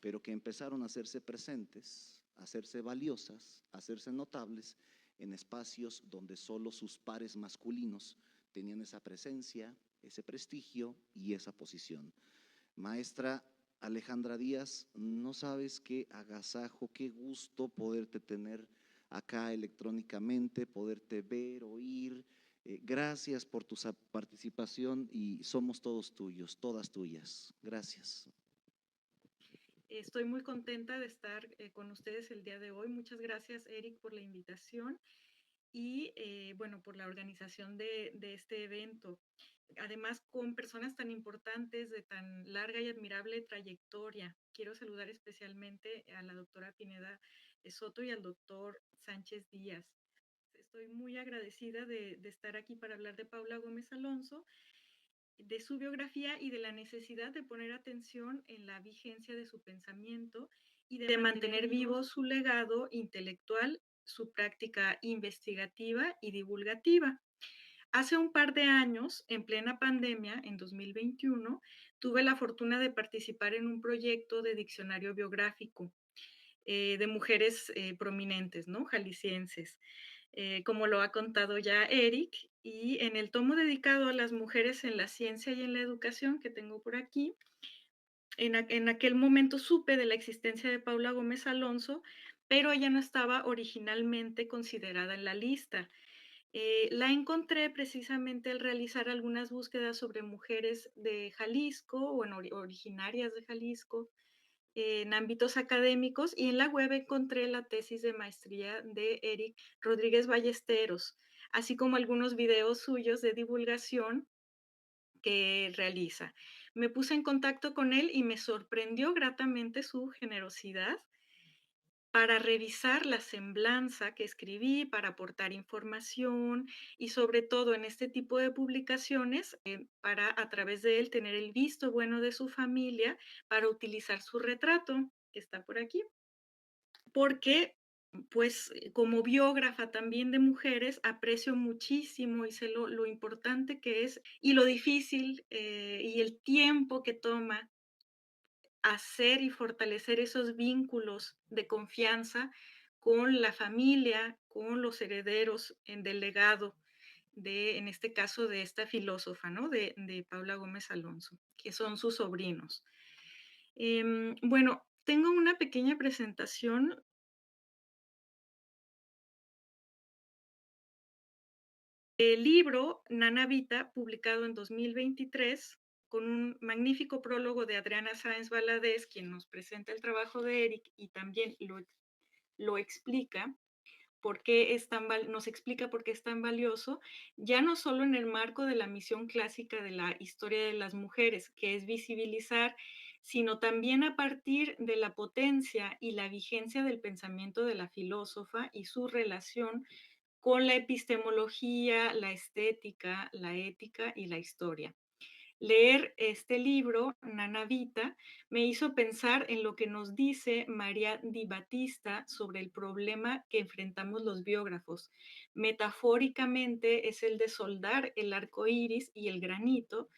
pero que empezaron a hacerse presentes, a hacerse valiosas, a hacerse notables en espacios donde solo sus pares masculinos tenían esa presencia, ese prestigio y esa posición. Maestra Alejandra Díaz, no sabes qué agasajo, qué gusto poderte tener acá electrónicamente, poderte ver, oír. Gracias por tu participación y somos todos tuyos, todas tuyas. Gracias. Estoy muy contenta de estar con ustedes el día de hoy. Muchas gracias, Eric, por la invitación y, bueno, por la organización de este evento. Además, con personas tan importantes de tan larga y admirable trayectoria. Quiero saludar especialmente a la doctora Pineda Soto y al doctor Sánchez Díaz. Estoy muy agradecida de estar aquí para hablar de Paula Gómez Alonso, de su biografía y de la necesidad de poner atención en la vigencia de su pensamiento y de mantener vivo su legado intelectual, su práctica investigativa y divulgativa. Hace un par de años, en plena pandemia, en 2021, tuve la fortuna de participar en un proyecto de diccionario biográfico de mujeres prominentes, ¿no? Jaliscienses, como lo ha contado ya Eric, y en el tomo dedicado a las mujeres en la ciencia y en la educación que tengo por aquí, en aquel momento supe de la existencia de Paula Gómez Alonso, pero ella no estaba originalmente considerada en la lista. La encontré precisamente al realizar algunas búsquedas sobre mujeres de Jalisco o originarias de Jalisco en ámbitos académicos y en la web encontré la tesis de maestría de Eric Rodríguez Ballesteros, así como algunos videos suyos de divulgación que realiza. Me puse en contacto con él y me sorprendió gratamente su generosidad para revisar la semblanza que escribí, para aportar información y sobre todo en este tipo de publicaciones, para a través de él tener el visto bueno de su familia para utilizar su retrato, que está por aquí. Porque, pues, como biógrafa también de mujeres, aprecio muchísimo y sé lo importante que es y lo difícil y el tiempo que toma hacer y fortalecer esos vínculos de confianza con la familia, con los herederos del legado de, en este caso, de esta filósofa, ¿no? De Paula Gómez Alonso, que son sus sobrinos. Bueno, tengo una pequeña presentación. El libro Nana Vita, publicado en 2023, con un magnífico prólogo de Adriana Sáenz Valadez, quien nos presenta el trabajo de Eric y también lo explica, nos explica por qué es tan valioso, ya no solo en el marco de la misión clásica de la historia de las mujeres, que es visibilizar, sino también a partir de la potencia y la vigencia del pensamiento de la filósofa y su relación con la epistemología, la estética, la ética y la historia. Leer este libro, Nana Vita, me hizo pensar en lo que nos dice María Di Battista sobre el problema que enfrentamos los biógrafos. Metafóricamente es el de soldar el arco iris y el granito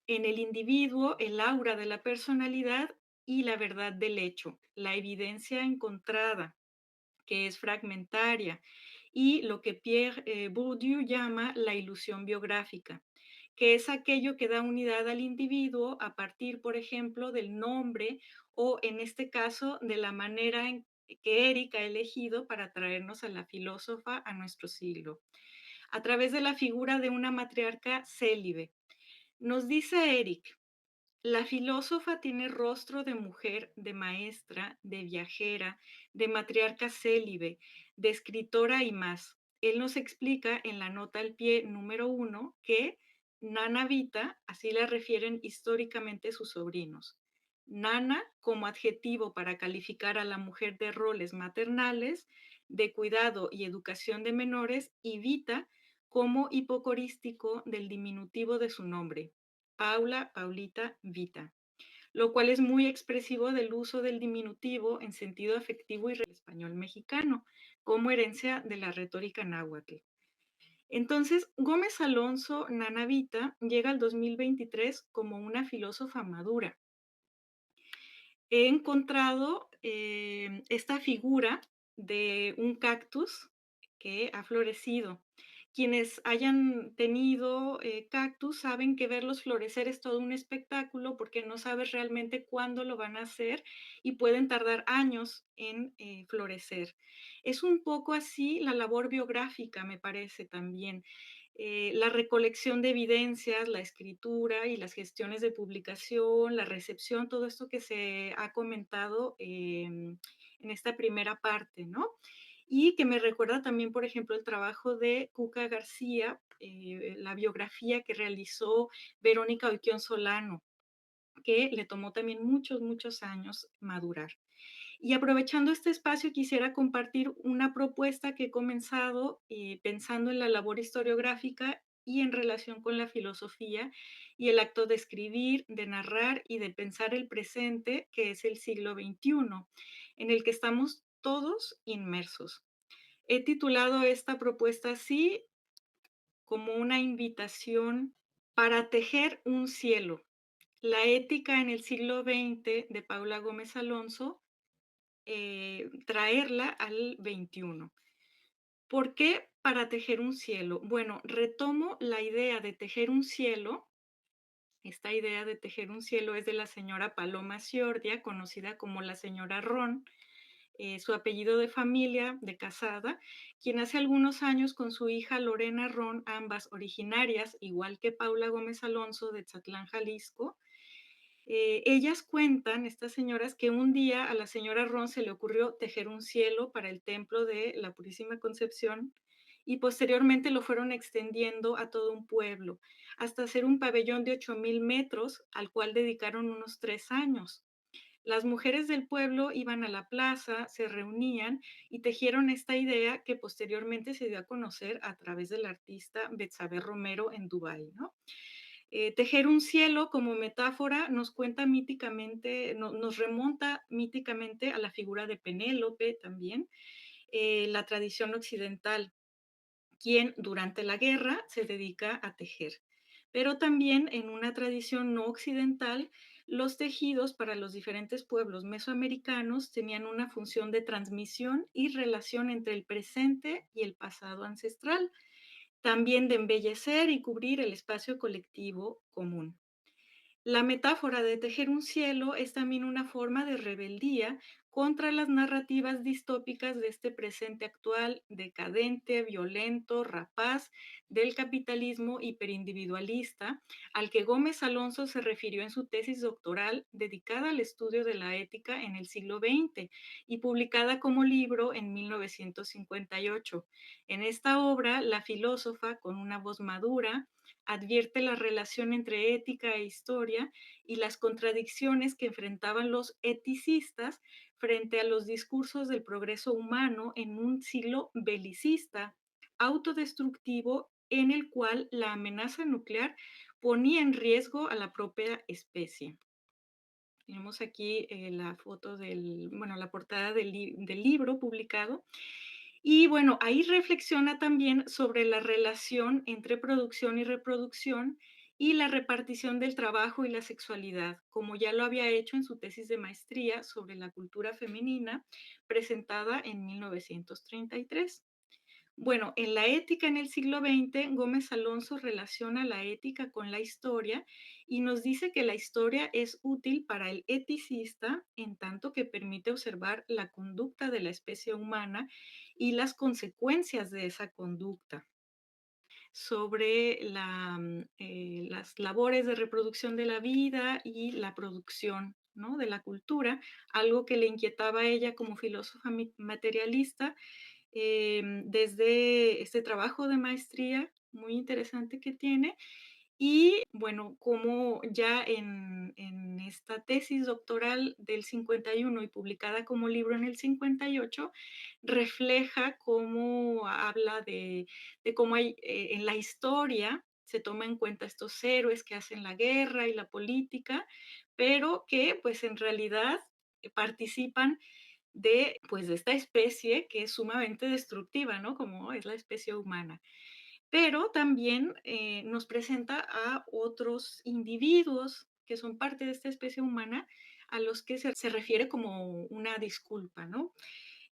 en el individuo, el aura de la personalidad y la verdad del hecho, la evidencia encontrada, que es fragmentaria, y lo que Pierre Bourdieu llama la ilusión biográfica, que es aquello que da unidad al individuo a partir, por ejemplo, del nombre o, en este caso, de la manera en que Eric ha elegido para traernos a la filósofa a nuestro siglo, a través de la figura de una matriarca célibe. Nos dice Eric, la filósofa tiene rostro de mujer, de maestra, de viajera, de matriarca célibe, de escritora y más. Él nos explica en la nota al pie número 1 que Nana Vita, así la refieren históricamente sus sobrinos. Nana como adjetivo para calificar a la mujer de roles maternales, de cuidado y educación de menores, y Vita como hipocorístico del diminutivo de su nombre, Paula, Paulita, Vita, lo cual es muy expresivo del uso del diminutivo en sentido afectivo y español mexicano, como herencia de la retórica náhuatl. Entonces, Gómez Alonso Nana Vita llega al 2023 como una filósofa madura. he encontrado esta figura de un cactus que ha florecido. Quienes hayan tenido cactus saben que verlos florecer es todo un espectáculo porque no sabes realmente cuándo lo van a hacer y pueden tardar años en florecer. Es un poco así la labor biográfica, me parece también. La recolección de evidencias, la escritura y las gestiones de publicación, la recepción, todo esto que se ha comentado en esta primera parte, ¿no? Y que me recuerda también, por ejemplo, el trabajo de Cuca García, la biografía que realizó Verónica Oiquión Solano, que le tomó también muchos, muchos años madurar. Y aprovechando este espacio, quisiera compartir una propuesta que he comenzado pensando en la labor historiográfica y en relación con la filosofía y el acto de escribir, de narrar y de pensar el presente, que es el siglo XXI, en el que estamos todos inmersos. He titulado esta propuesta así, como una invitación para tejer un cielo. La ética en el siglo XX de Paula Gómez Alonso, traerla al 21. ¿Por qué para tejer un cielo? Bueno, retomo la idea de tejer un cielo. Esta idea de tejer un cielo es de la señora Paloma Ciordia, conocida como la señora Ron, su apellido de familia, de casada, quien hace algunos años con su hija Lorena Ron, ambas originarias, igual que Paula Gómez Alonso, de Tzatlán, Jalisco. Ellas cuentan, estas señoras, que un día a la señora Ron se le ocurrió tejer un cielo para el templo de la Purísima Concepción y posteriormente lo fueron extendiendo a todo un pueblo, hasta hacer un pabellón de 8,000 metros al cual dedicaron unos 3 años. Las mujeres del pueblo iban a la plaza, se reunían y tejieron esta idea que posteriormente se dio a conocer a través del artista Betsabe Romero en Dubái, ¿no? Tejer un cielo como metáfora nos cuenta míticamente, nos remonta míticamente a la figura de Penélope también, la tradición occidental, quien durante la guerra se dedica a tejer. Pero también en una tradición no occidental, los tejidos para los diferentes pueblos mesoamericanos tenían una función de transmisión y relación entre el presente y el pasado ancestral, también de embellecer y cubrir el espacio colectivo común. La metáfora de tejer un cielo es también una forma de rebeldía contra las narrativas distópicas de este presente actual, decadente, violento, rapaz, del capitalismo hiperindividualista, al que Gómez Alonso se refirió en su tesis doctoral dedicada al estudio de la ética en el siglo XX y publicada como libro en 1958. En esta obra, la filósofa, con una voz madura, advierte la relación entre ética e historia y las contradicciones que enfrentaban los eticistas frente a los discursos del progreso humano en un siglo belicista, autodestructivo, en el cual la amenaza nuclear ponía en riesgo a la propia especie. Tenemos aquí la foto bueno, la portada del libro publicado. Y bueno, ahí reflexiona también sobre la relación entre producción y reproducción y la repartición del trabajo y la sexualidad, como ya lo había hecho en su tesis de maestría sobre la cultura femenina, presentada en 1933. Bueno, en la ética en el siglo XX, Gómez Alonso relaciona la ética con la historia y nos dice que la historia es útil para el eticista en tanto que permite observar la conducta de la especie humana y las consecuencias de esa conducta sobre las labores de reproducción de la vida y la producción, ¿no?, de la cultura, algo que le inquietaba a ella como filósofa materialista desde este trabajo de maestría muy interesante que tiene. Y bueno, como ya en esta tesis doctoral del 51 y publicada como libro en el 58, refleja cómo habla de cómo hay, en la historia se toma en cuenta estos héroes que hacen la guerra y la política, pero que pues en realidad participan de, pues, de esta especie que es sumamente destructiva, ¿no? Como es la especie humana. Pero también nos presenta a otros individuos que son parte de esta especie humana, a los que se refiere como una disculpa, ¿no?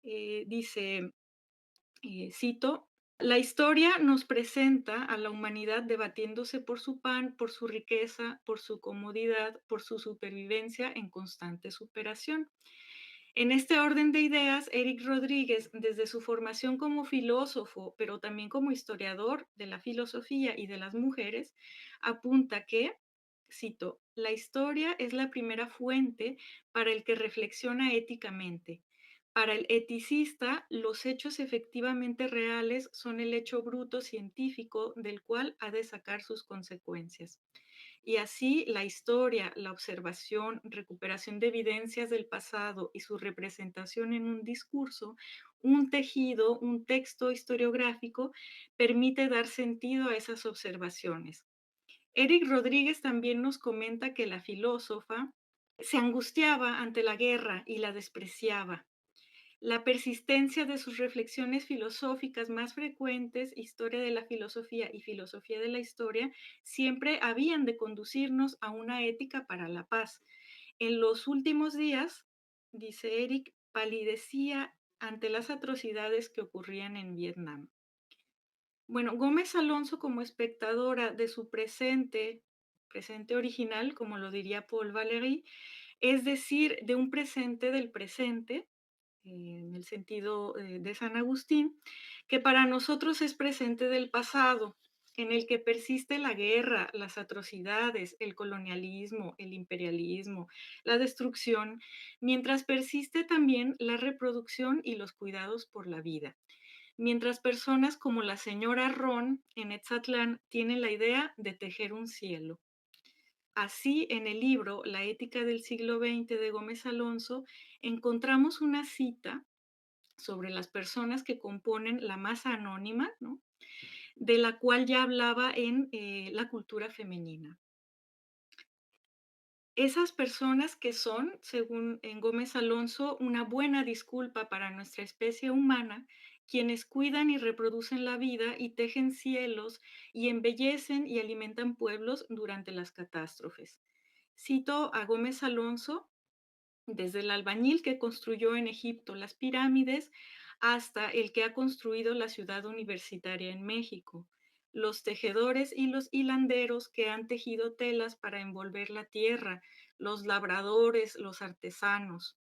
Dice, cito, la historia nos presenta a la humanidad debatiéndose por su pan, por su riqueza, por su comodidad, por su supervivencia en constante superación. En este orden de ideas, Eric Rodríguez, desde su formación como filósofo, pero también como historiador de la filosofía y de las mujeres, apunta que, cito, la historia es la primera fuente para el que reflexiona éticamente. Para el eticista, los hechos efectivamente reales son el hecho bruto científico del cual ha de sacar sus consecuencias. Y así la historia, la observación, recuperación de evidencias del pasado y su representación en un discurso, un tejido, un texto historiográfico, permite dar sentido a esas observaciones. Eric Rodríguez también nos comenta que la filósofa se angustiaba ante la guerra y la despreciaba. La persistencia de sus reflexiones filosóficas más frecuentes, historia de la filosofía y filosofía de la historia, siempre habían de conducirnos a una ética para la paz. En los últimos días, dice Eric, palidecía ante las atrocidades que ocurrían en Vietnam. Bueno, Gómez Alonso como espectadora de su presente original, como lo diría Paul Valéry, es decir, de un presente del presente, en el sentido de San Agustín, que para nosotros es presente del pasado, en el que persiste la guerra, las atrocidades, el colonialismo, el imperialismo, la destrucción, mientras persiste también la reproducción y los cuidados por la vida. Mientras personas como la señora Ron en Etzatlán tienen la idea de tejer un cielo. Así, en el libro La ética del siglo XX de Gómez Alonso, encontramos una cita sobre las personas que componen la masa anónima, ¿no? De la cual ya hablaba en la cultura femenina. Esas personas que son, según en Gómez Alonso, una buena disculpa para nuestra especie humana, quienes cuidan y reproducen la vida y tejen cielos y embellecen y alimentan pueblos durante las catástrofes. Cito a Gómez Alonso desde el albañil que construyó en Egipto las pirámides hasta el que ha construido la ciudad universitaria en México, los tejedores y los hilanderos que han tejido telas para envolver la tierra, los labradores, los artesanos,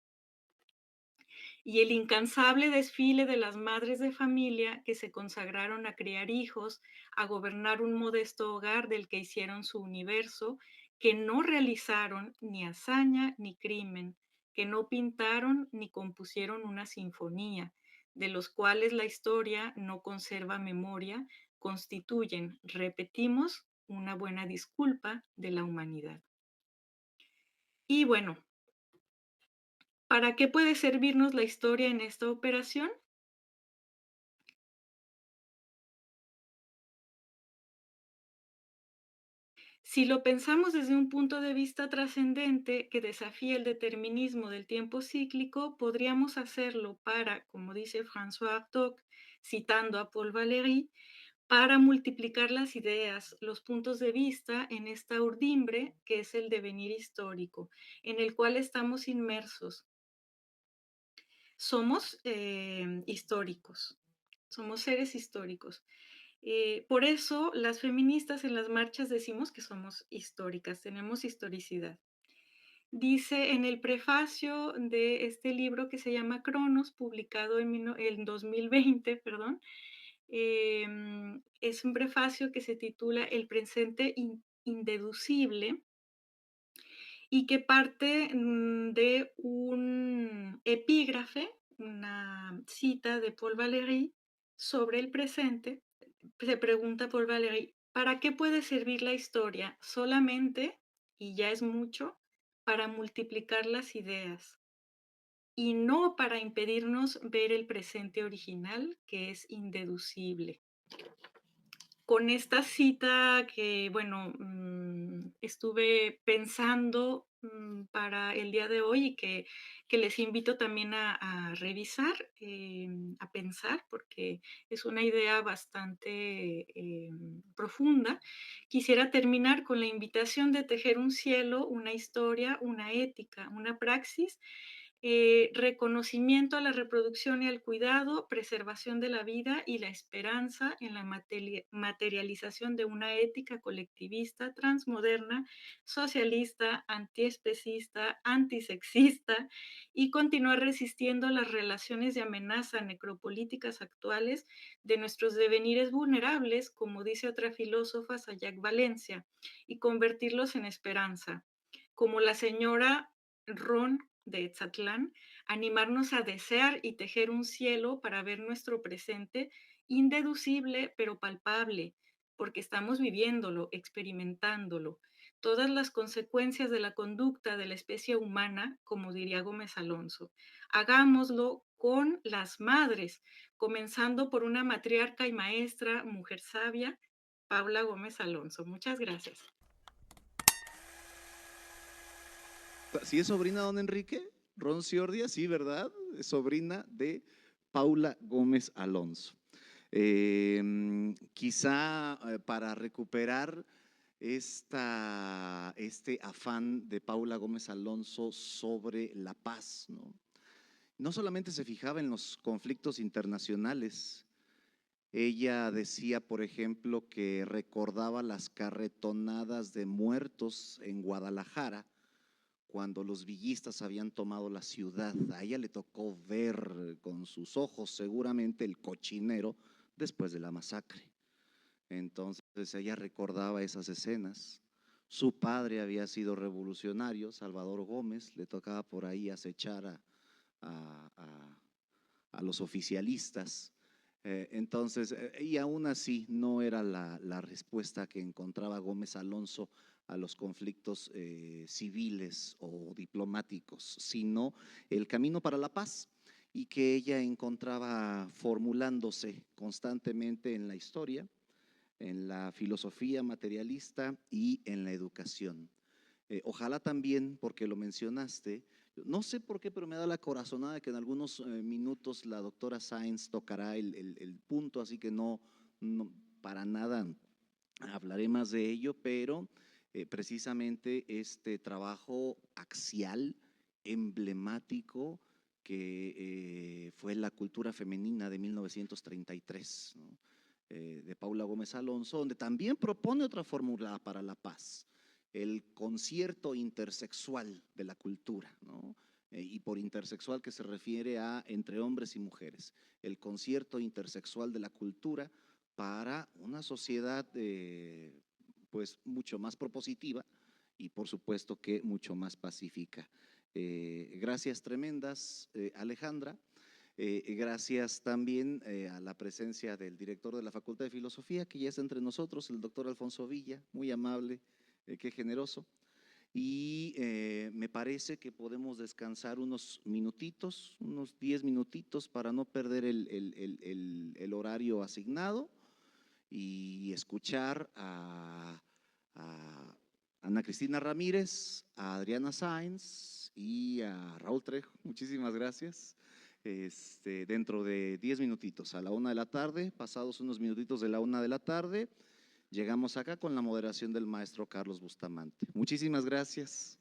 y el incansable desfile de las madres de familia que se consagraron a criar hijos, a gobernar un modesto hogar del que hicieron su universo, que no realizaron ni hazaña ni crimen, que no pintaron ni compusieron una sinfonía, de los cuales la historia no conserva memoria, constituyen, repetimos, una buena disculpa de la humanidad. Y bueno, ¿para qué puede servirnos la historia en esta operación? Si lo pensamos desde un punto de vista trascendente que desafía el determinismo del tiempo cíclico, podríamos hacerlo para, como dice François Hartog, citando a Paul Valéry, para multiplicar las ideas, los puntos de vista en esta urdimbre que es el devenir histórico, en el cual estamos inmersos. Somos históricos, somos seres históricos. Por eso las feministas en las marchas decimos que somos históricas, tenemos historicidad. Dice en el prefacio de este libro que se llama Cronos, publicado en 2020, perdón, es un prefacio que se titula El presente indeducible y que parte de un epígrafe, una cita de Paul Valéry sobre el presente. Se pregunta Paul Valéry, ¿para qué puede servir la historia? Solamente, y ya es mucho, para multiplicar las ideas y no para impedirnos ver el presente original, que es indeducible. con esta cita que, bueno, estuve pensando, para el día de hoy y que les invito también a revisar, a pensar, porque es una idea bastante, profunda. Quisiera terminar con la invitación de tejer un cielo, una historia, una ética, una praxis, reconocimiento a la reproducción y al cuidado, preservación de la vida y la esperanza en la materialización de una ética colectivista, transmoderna, socialista, antiespecista, antisexista y continuar resistiendo las relaciones de amenaza necropolíticas actuales de nuestros devenires vulnerables, como dice otra filósofa, Sayak Valencia, y convertirlos en esperanza, como la señora Ron de Etzatlán, animarnos a desear y tejer un cielo para ver nuestro presente indeducible pero palpable, porque estamos viviéndolo, experimentándolo. Todas las consecuencias de la conducta de la especie humana, como diría Gómez Alonso. Hagámoslo con las madres, comenzando por una matriarca y maestra, mujer sabia, Paula Gómez Alonso. Muchas gracias. ¿Sí es sobrina de don Enrique? Ron Ciordia, sí, ¿verdad? Es sobrina de Paula Gómez Alonso. Quizá para recuperar este afán de Paula Gómez Alonso sobre la paz, ¿no? No solamente se fijaba en los conflictos internacionales, ella decía, por ejemplo, que recordaba las carretonadas de muertos en Guadalajara cuando los villistas habían tomado la ciudad. A ella le tocó ver con sus ojos seguramente el cochinero después de la masacre. Entonces ella recordaba esas escenas. Su padre había sido revolucionario, Salvador Gómez, le tocaba por ahí acechar a, a, a los oficialistas. Y aún así no era la respuesta que encontraba Gómez Alonso a los conflictos civiles o diplomáticos, sino el camino para la paz, y que ella encontraba formulándose constantemente en la historia, en la filosofía materialista y en la educación. Ojalá también, porque lo mencionaste, no sé por qué, pero me da la corazonada de que en algunos minutos la doctora Sáenz tocará el punto, así que no para nada hablaré más de ello, pero precisamente este trabajo axial, emblemático, que fue la cultura femenina de 1933, ¿no? De Paula Gómez Alonso, donde también propone otra fórmula para la paz, el concierto intersexual de la cultura, ¿no? Y por intersexual que se refiere a entre hombres y mujeres, el concierto intersexual de la cultura para una sociedad pues mucho más propositiva y por supuesto que mucho más pacífica. Gracias tremendas, Alejandra. Gracias también a la presencia del director de la Facultad de Filosofía, que ya está entre nosotros, el doctor Alfonso Villa, muy amable, qué generoso. Y me parece que podemos descansar unos minutitos, unos 10 minutitos para no perder el horario asignado y escuchar a Ana Cristina Ramírez, a Adriana Sáenz y a Raúl Trejo. Muchísimas gracias. Dentro de 10 minutitos, a la 1 de la tarde, pasados unos minutitos de la 1 de la tarde, llegamos acá con la moderación del maestro Carlos Bustamante. Muchísimas gracias.